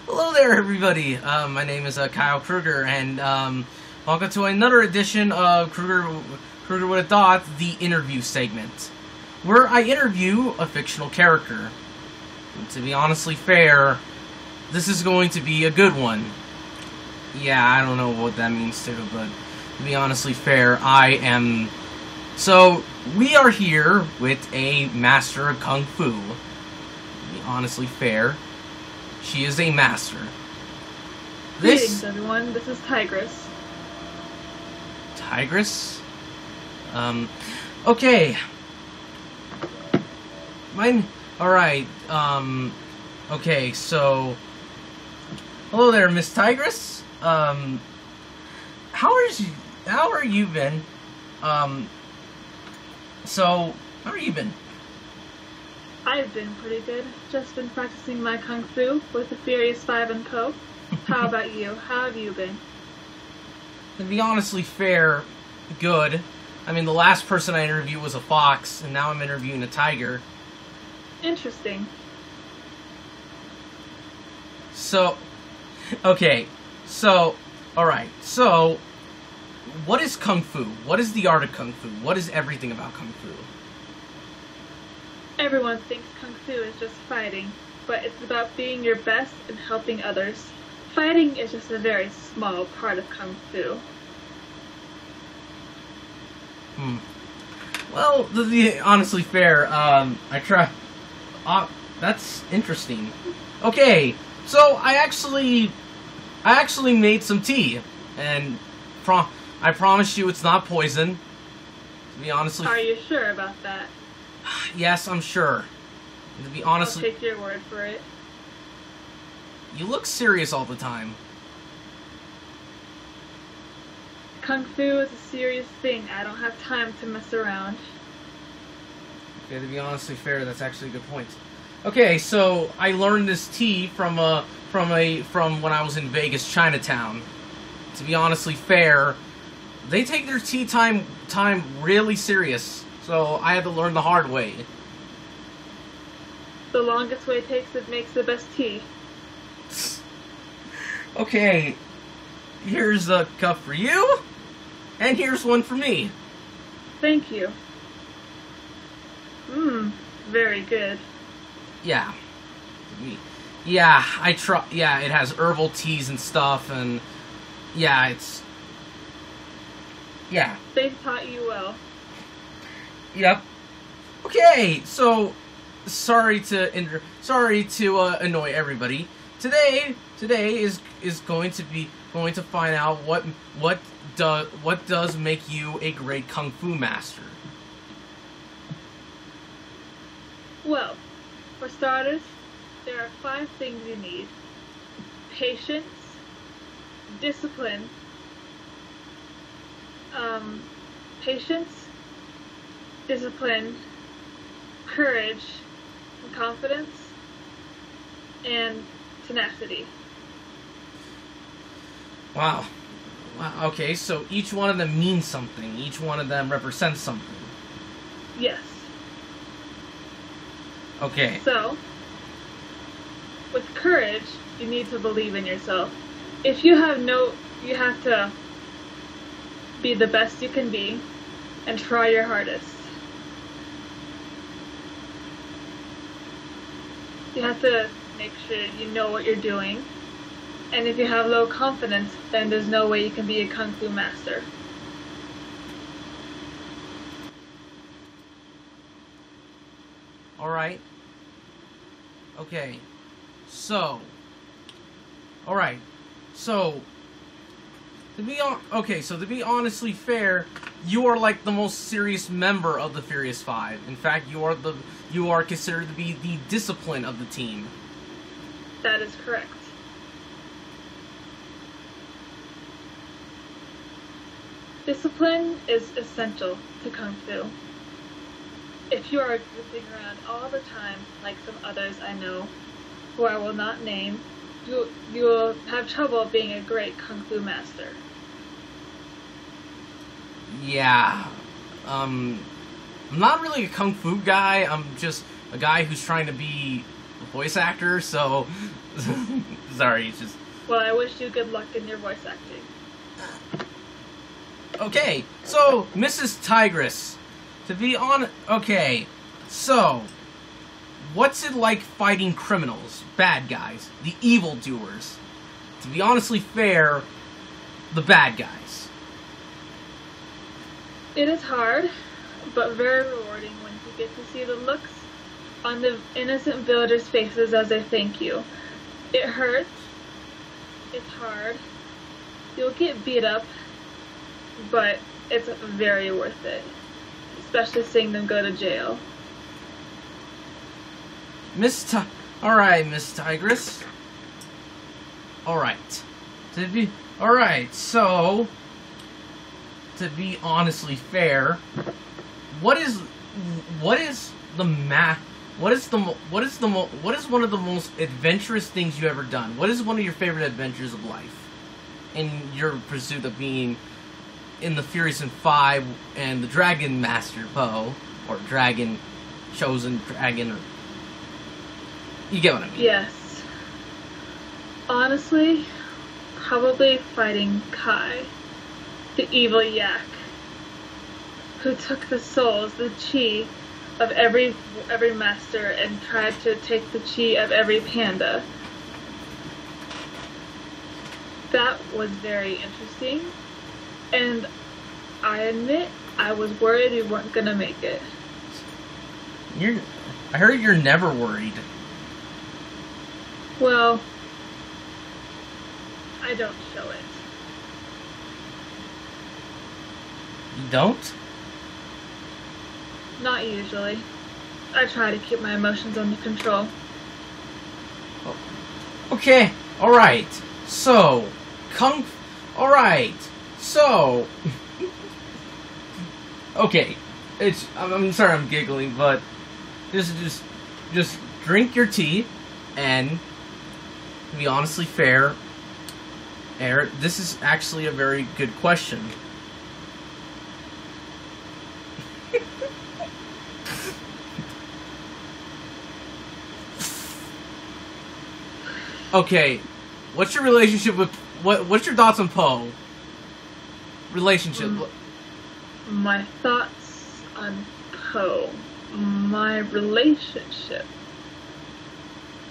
Hello there, everybody. My name is Krueger, and welcome to another edition of Krueger Would Have Thought, the interview segment, where I interview a fictional character. And to be honestly fair, this is going to be a good one. Yeah, I don't know what that means too, but to be honestly fair, I am... So, we are here with a master of Kung Fu. To be honestly fair, she is a master. Greetings, everyone. This is Tigress. Tigress? Okay. Alright, okay, so... Hello there, Miss Tigress. How are you been? How are you been? I've been pretty good. Just been practicing my Kung Fu with the Furious 5 and Co. How about you? How have you been? To be honestly fair, good. I mean, the last person I interviewed was a fox, and now I'm interviewing a tiger. Interesting. So, okay. So, alright. So, what is Kung Fu? What is the art of Kung Fu? What is everything about Kung Fu? Everyone thinks Kung Fu is just fighting, but it's about being your best and helping others. Fighting is just a very small part of Kung Fu. Well, to be honestly fair, that's interesting. Okay, so I actually made some tea, and I promise you it's not poison. To be honestly... Are you sure about that? Yes, I'm sure. To be honest... I'll take your word for it. You look serious all the time. Kung Fu is a serious thing. I don't have time to mess around. Okay, to be honestly fair, that's actually a good point. Okay, so I learned this tea from when I was in Vegas, Chinatown. To be honestly fair, they take their tea time really serious. So I had to learn the hard way. The longest way makes the best tea. Okay, here's a cup for you, and here's one for me. Thank you. Very good. Yeah. Yeah, yeah, it has herbal teas and stuff, and yeah, it's... Yeah. They've taught you well. Yep. Okay, so sorry to annoy everybody. Today is going to find out what does make you a great Kung Fu master. Well, for starters, there are 5 things you need: patience, discipline, courage, and confidence, and tenacity. Wow. Okay, so each one of them means something. Each one of them represents something. Yes. Okay. So, with courage, you need to believe in yourself. You have to be the best you can be and try your hardest. You have to make sure you know what you're doing. And if you have low confidence, then there's no way you can be a Kung Fu master. Alright. Okay. So. Alright. So. To be honestly fair, you are like the most serious member of the Furious 5. In fact, you are considered to be the discipline of the team. That is correct. Discipline is essential to Kung Fu. If you are goofing around all the time, like some others I know, who I will not name, you will have trouble being a great Kung Fu master. Yeah. I'm not really a Kung Fu guy. I'm just a guy who's trying to be a voice actor, so Sorry, it's just... Well, I wish you good luck in your voice acting. Okay, so, Mrs. Tigress, to be honest... Okay, so, what's it like fighting criminals, bad guys, the evildoers? To be honestly fair, the bad guys. It is hard, but very rewarding when you get to see the looks on the innocent villagers' faces as they thank you. It hurts. It's hard. You'll get beat up, but it's very worth it. Especially seeing them go to jail. Alright, Miss Tigress. Alright. Alright, so... To be honestly fair, what is one of the most adventurous things you ever done? What is one of your favorite adventures of life in your pursuit of being in the Furious and Five and the Dragon Master Poe, or Dragon Chosen Dragon? Or, you get what I mean? Yes. Honestly, probably fighting Kai, the evil yak, who took the souls, the chi, of every master and tried to take the chi of every panda. That was very interesting, and I admit I was worried we weren't gonna make it. I heard you're never worried. Well, I don't show it. You don't? Not usually. I try to keep my emotions under control. Okay, alright. So, alright. So... okay. I'm sorry I'm giggling, but... Just drink your tea, and... To be honestly fair... Eric, this is actually a very good question. Okay, what's your relationship with... What's your thoughts on Poe? Relationship. My thoughts on Poe. My relationship.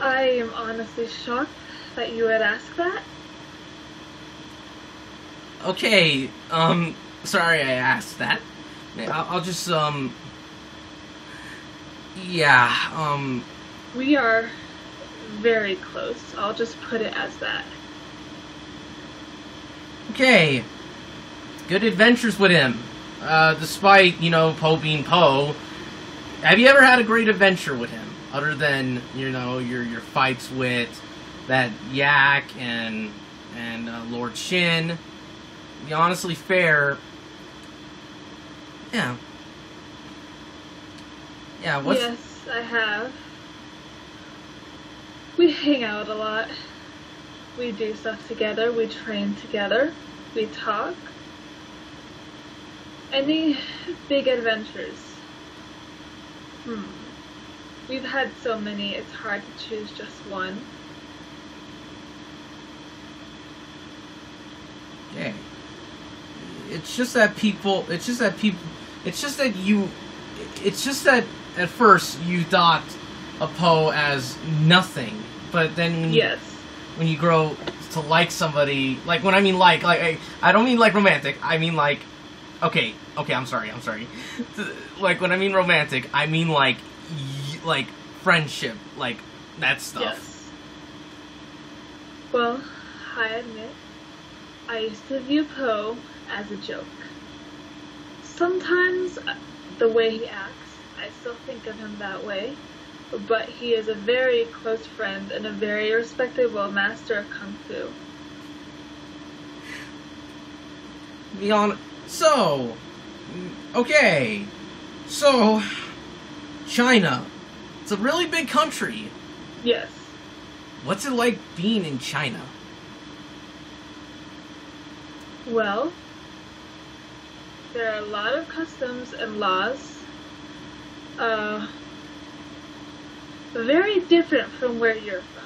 I am honestly shocked that you would ask that. Okay, sorry I asked that. I'll just, yeah, We are very close. I'll just put it as that. Okay. Good adventures with him. Despite, you know, Poe being Poe. Have you ever had a great adventure with him? Other than, you know, your fights with that yak and Lord Shin. To be honestly fair. Yeah. Yeah, what's... Yes, I have. We hang out a lot. We do stuff together. We train together. We talk. Any big adventures? We've had so many, it's hard to choose just one. Okay. It's just that at first you thought of Poe as nothing, but then when you grow to like somebody, like when I mean like I don't mean like romantic, I mean like, okay, I'm sorry. Like when I mean romantic, I mean like friendship, like that stuff. Yes. Well, I admit, I used to view Poe as a joke. Sometimes the way he acts, I still think of him that way, but he is a very close friend and a very respectable master of Kung Fu. So, okay, so, China, it's a really big country. Yes. What's it like being in China? Well, there are a lot of customs and laws, very different from where you're from.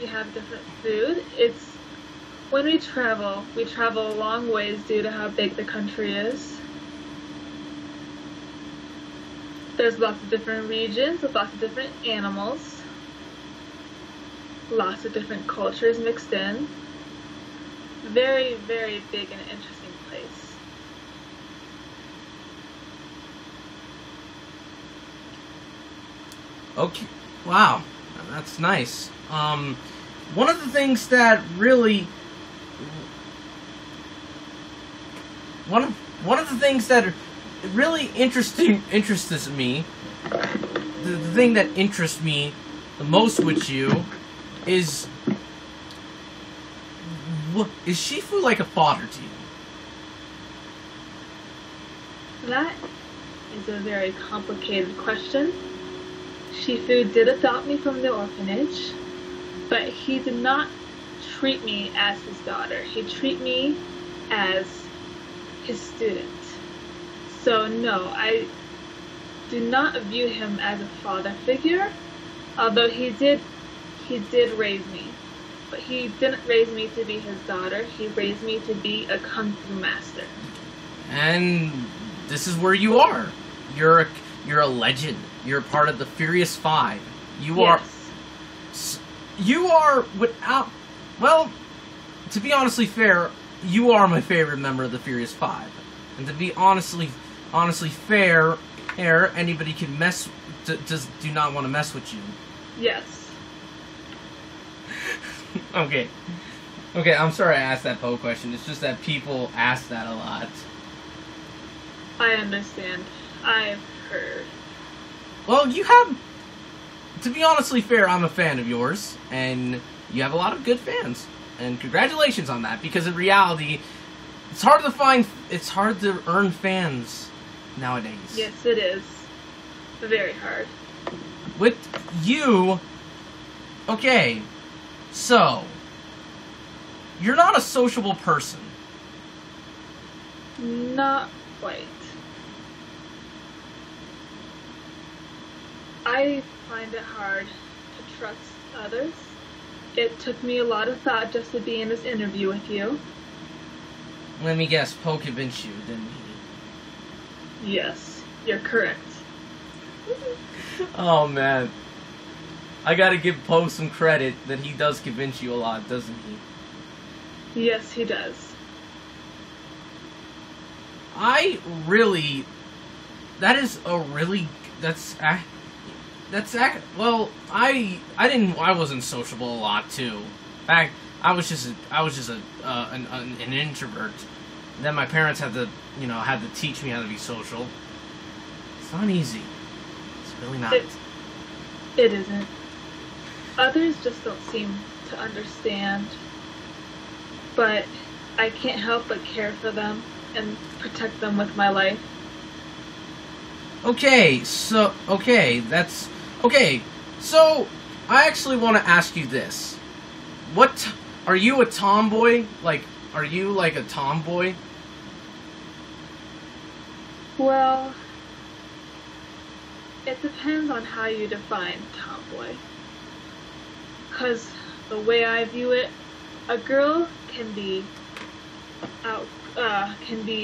you have different food. It's when we travel a long ways due to how big the country is. There's lots of different regions with lots of different animals. Lots of different cultures mixed in. Very, very big and interesting place. Okay. Wow. That's nice. One of the things that really one of the things that really interests me, the thing that interests me the most with you is Shifu like a father to you? That is a very complicated question. Shifu did adopt me from the orphanage, but he did not treat me as his daughter. He treated me as his student. So no, I do not view him as a father figure, although he did raise me. But he didn't raise me to be his daughter, he raised me to be a kung fu master. And this is where you are. You're a legend. You're part of the Furious Five. Yes. You are without, well, to be honestly fair, you are my favorite member of the Furious Five. And to be honestly fair, anybody can just do not want to mess with you. Yes. Okay, I'm sorry I asked that Poe question. It's just that people ask that a lot. I understand. I've heard. Well, you have... To be honestly fair, I'm a fan of yours, and you have a lot of good fans. And congratulations on that, because in reality, it's hard to earn fans nowadays. Yes, it is. Very hard. With you... Okay, so... You're not a sociable person. Not quite. I find it hard to trust others. It took me a lot of thought just to be in this interview with you. Let me guess, Poe convinced you, didn't he? Yes, you're correct. Oh, man. I gotta give Poe some credit that he does convince you a lot, doesn't he? Yes, he does. Well, I wasn't sociable a lot too. In fact, I was just an introvert. Then my parents had to teach me how to be social. It's not easy. It's really not. It isn't. Others just don't seem to understand. But I can't help but care for them and protect them with my life. Okay, so I actually want to ask you this. Are you a tomboy? Are you like a tomboy? Well, it depends on how you define tomboy. 'Cause the way I view it, a girl can be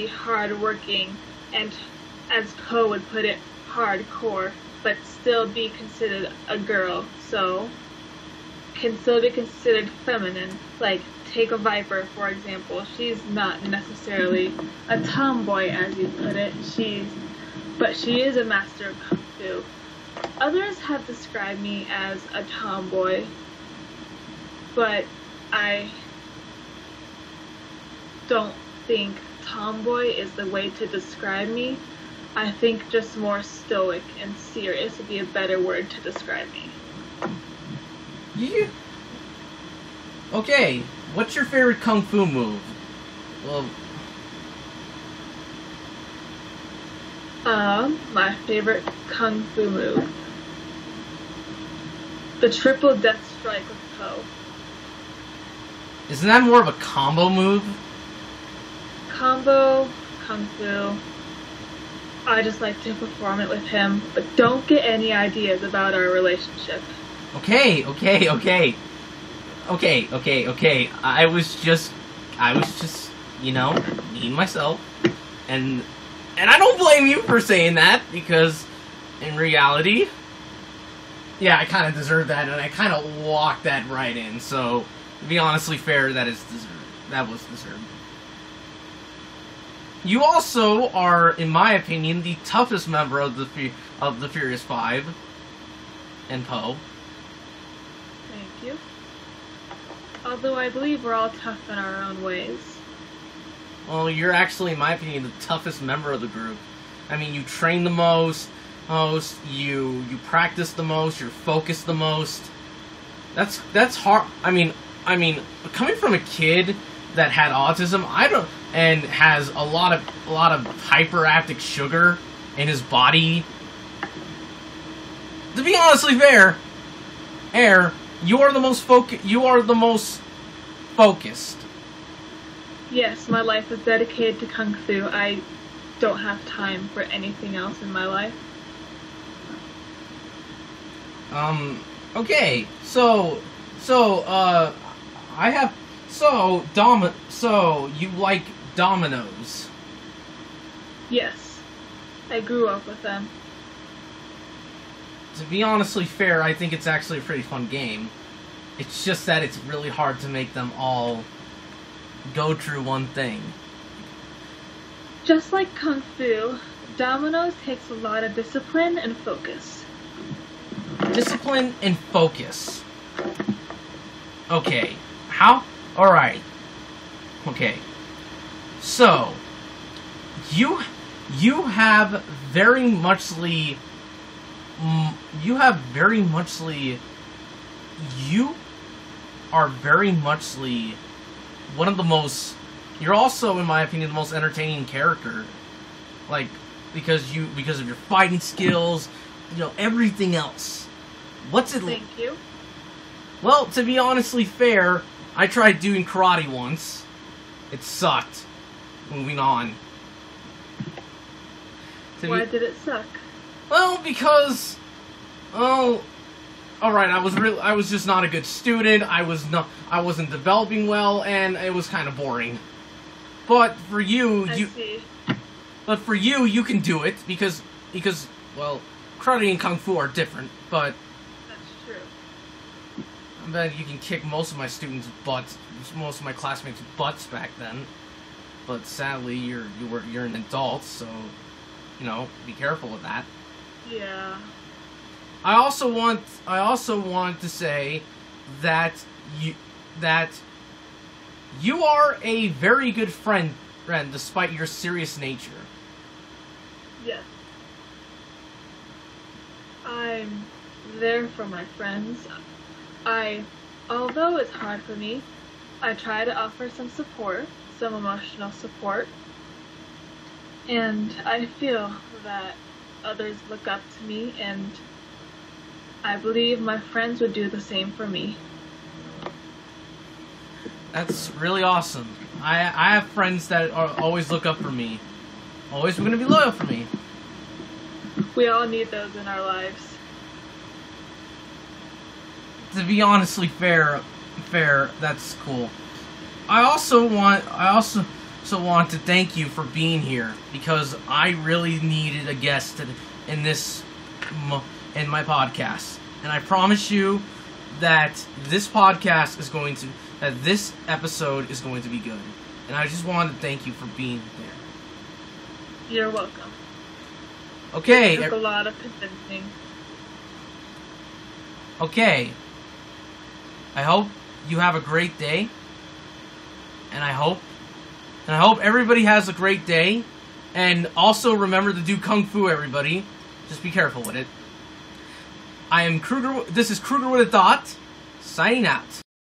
hardworking and, as Poe would put it, hardcore, but still be considered a girl, so can still be considered feminine. Like, take a Viper, for example. She's not necessarily a tomboy, as you put it, but she is a master of Kung Fu. Others have described me as a tomboy, but I don't think tomboy is the way to describe me. I think just more stoic and serious would be a better word to describe me. Yeah. Okay, what's your favorite Kung Fu move? Well... My favorite Kung Fu move. The triple death strike with Poe. Isn't that more of a combo move? Combo, Kung Fu. I just like to perform it with him, but don't get any ideas about our relationship. Okay. Okay. I was just, you know, being myself, and I don't blame you for saying that, because in reality, yeah, I kind of deserved that, and I kind of walked that right in. So, to be honestly fair, that is deserved. That was deserved. You also are, in my opinion, the toughest member of the Furious Five, and Poe. Thank you. Although I believe we're all tough in our own ways. Well, you're actually, in my opinion, the toughest member of the group. I mean, you train the most, you practice the most, you're focused the most. That's hard. I mean, coming from a kid that had autism, and has a lot of hyperactive sugar in his body. To be honestly fair, you are the most focused. Yes, my life is dedicated to Kung Fu. I don't have time for anything else in my life. Okay, so you like dominoes? Yes, I grew up with them. To be honestly fair, I think it's actually a pretty fun game. It's just that it's really hard to make them all go through one thing. Just like Kung Fu, dominoes takes a lot of discipline and focus. Discipline and focus. Okay. How? Alright. Okay. So, you have very muchly... You are very muchly one of the most... You're also, in my opinion, the most entertaining character. Like, because of your fighting skills, you know, everything else. What's it... Thank you. Well, to be honestly fair, I tried doing karate once. It sucked. Moving on. Why did it suck? Well, because, alright, I was just not a good student. I wasn't developing well, and it was kind of boring. But for you, I see. But for you, you can do it because, well, karate and kung fu are different. But That's true. I bet you can kick most of my students' butts, most of my classmates' butts back then. But sadly, you're an adult, so you know, be careful with that. Yeah. I also want to say that you are a very good friend despite your serious nature. Yes. I'm there for my friends. Although it's hard for me, I try to offer some support, some emotional support, and I feel that others look up to me, and I believe my friends would do the same for me. That's really awesome. I have friends that always look up for me. Always going to be loyal for me. We all need those in our lives. To be honestly fair, that's cool. I also want to thank you for being here, because I really needed a guest in my podcast, and I promise you that this episode is going to be good, and I just wanted to thank you for being there. You're welcome. Okay. It took a lot of convincing. Okay. I hope you have a great day, and I hope everybody has a great day, and also remember to do Kung Fu, everybody. Just be careful with it. I am Krueger. This is Krueger with a Thought, signing out.